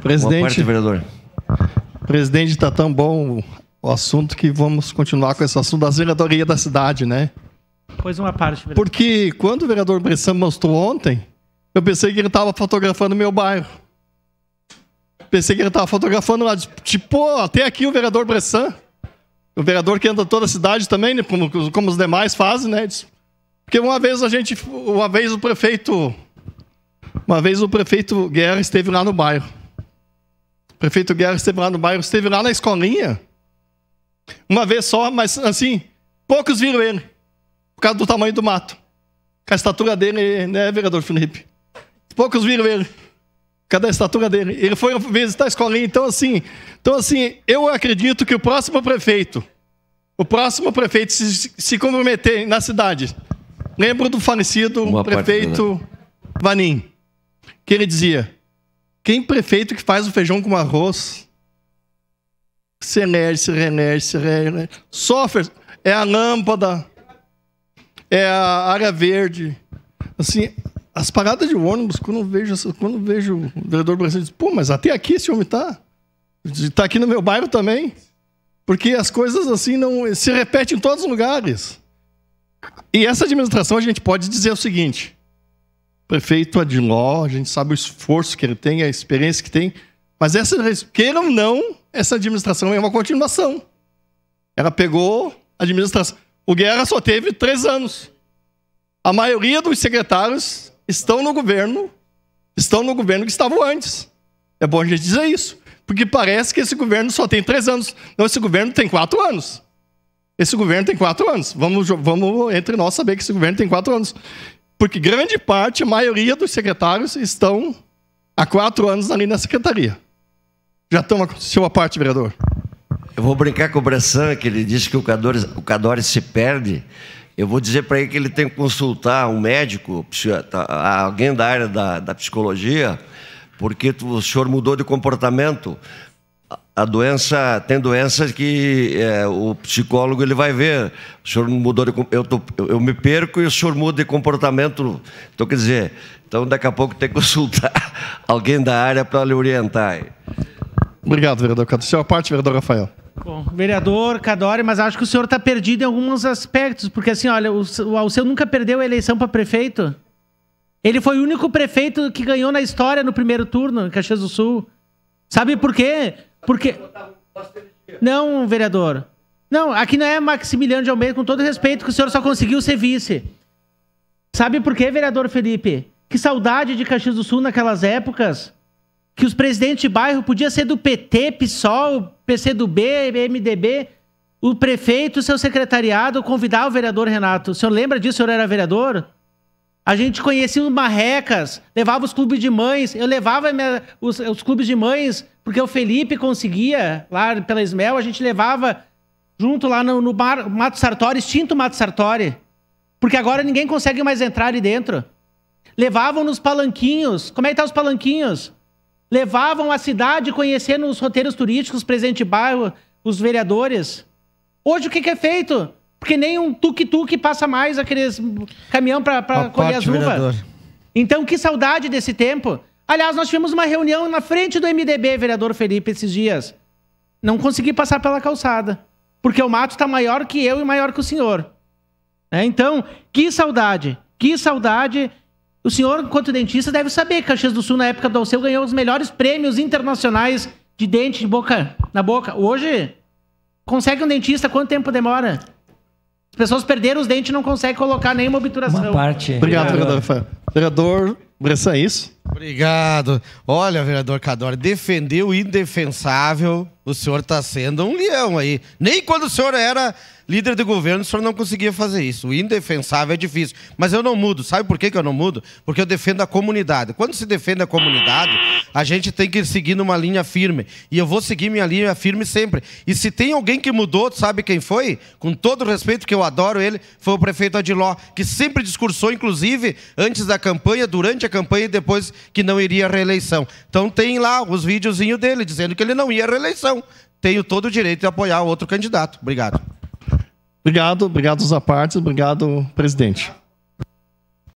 Presidente, boa parte, vereador. Presidente, está tão bom o assunto que vamos continuar com esse assunto das vereadorias da cidade, né? Pois uma parte, vereador. Porque quando o vereador Bressan mostrou ontem, eu pensei que ele estava fotografando meu bairro. Pensei que ele estava fotografando lá, tipo, até aqui o vereador Bressan, o vereador que anda toda a cidade também, né, como os demais fazem, né? Porque uma vez o prefeito Guerra esteve lá no bairro. O prefeito Guerra esteve lá no bairro, esteve lá na escolinha, uma vez só, mas assim, poucos viram ele, por causa do tamanho do mato. Com a estatura dele, né, vereador Felipe? Poucos viram ele. Cadê a estatura dele? Ele foi visitar a escolinha. Então, assim, eu acredito que o próximo prefeito se comprometer na cidade. Lembro do falecido prefeito Vanim, que ele dizia: quem prefeito que faz o feijão com arroz se elege, sofre, é a lâmpada, é a área verde. Assim, as paradas de ônibus, quando vejo o vereador brasileiro, diz, pô, mas até aqui esse homem está aqui no meu bairro também, porque as coisas assim não se repetem em todos os lugares. E essa administração, a gente pode dizer o seguinte: prefeito Adiló, a gente sabe o esforço que ele tem, a experiência que tem, mas queiram ou não, essa administração é uma continuação. Ela pegou a administração. O Guerra só teve 3 anos. A maioria dos secretários estão no governo que estavam antes. É bom a gente dizer isso, porque parece que esse governo só tem 3 anos. Não, esse governo tem 4 anos. Esse governo tem 4 anos. Vamos entre nós saber que esse governo tem 4 anos. Porque grande parte, a maioria dos secretários estão há 4 anos ali na secretaria. Já estão a sua parte, vereador. Eu vou brincar com o Bressan, que ele disse que o Cadore se perde. Eu vou dizer para ele que ele tem que consultar um médico, alguém da área da psicologia, porque o senhor mudou de comportamento. Tem doenças que o psicólogo ele vai ver. O senhor mudou eu me perco e o senhor muda de comportamento. Então, quer dizer, daqui a pouco tem que consultar alguém da área para lhe orientar. Obrigado, vereador. Da sua parte, vereador Rafael. Bom, vereador Cadore, mas acho que o senhor está perdido em alguns aspectos, porque assim, olha, o Alceu nunca perdeu a eleição para prefeito. Ele foi o único prefeito que ganhou na história no primeiro turno, em Caxias do Sul. Sabe por quê? Porque... Não, vereador. Não, aqui não é Maximiliano de Almeida, com todo respeito, que o senhor só conseguiu ser vice. Sabe por quê, vereador Felipe? Que saudade de Caxias do Sul naquelas épocas, que os presidentes de bairro podiam ser do PT, PSOL, PCdoB, MDB, o prefeito, o seu secretariado, convidar o vereador Renato. O senhor lembra disso? O senhor era vereador? A gente conhecia os marrecas, levava os clubes de mães, eu levava os clubes de mães, porque o Felipe conseguia, lá pela Esmel, a gente levava junto lá no Mato Sartori, extinto Mato Sartori, porque agora ninguém consegue mais entrar ali dentro. Levavam nos palanquinhos, como é que tá os palanquinhos? Levavam a cidade conhecendo os roteiros turísticos, os presidentes de bairro, os vereadores. Hoje o que é feito? Porque nem um tuk-tuk passa mais aqueles caminhão para colher as uvas. Então, que saudade desse tempo. Aliás, nós tivemos uma reunião na frente do MDB, vereador Felipe, esses dias. Não consegui passar pela calçada, porque o mato está maior que eu e maior que o senhor. Então, que saudade. Que saudade. O senhor, enquanto dentista, deve saber que Caxias do Sul, na época do Alceu, ganhou os melhores prêmios internacionais de dente na boca. Hoje, consegue um dentista, quanto tempo demora? As pessoas perderam os dentes e não conseguem colocar nenhuma obturação. Uma parte. Obrigado, vereador. Vereador Bressan, é isso? Obrigado. Olha, vereador Cadore, defendeu o indefensável. O senhor está sendo um leão aí. Nem quando o senhor era líder de governo, o senhor não conseguia fazer isso. O indefensável é difícil. Mas eu não mudo. Sabe por que eu não mudo? Porque eu defendo a comunidade. Quando se defende a comunidade, a gente tem que seguir numa linha firme. E eu vou seguir minha linha firme sempre. E se tem alguém que mudou, sabe quem foi? Com todo o respeito, que eu adoro ele, foi o prefeito Adiló, que sempre discursou, inclusive, antes da campanha, durante a campanha e depois que não iria à reeleição. Então tem lá os videozinhos dele, dizendo que ele não ia à reeleição. Tenho todo o direito de apoiar o outro candidato. Obrigado. Obrigado às partes. Obrigado, presidente.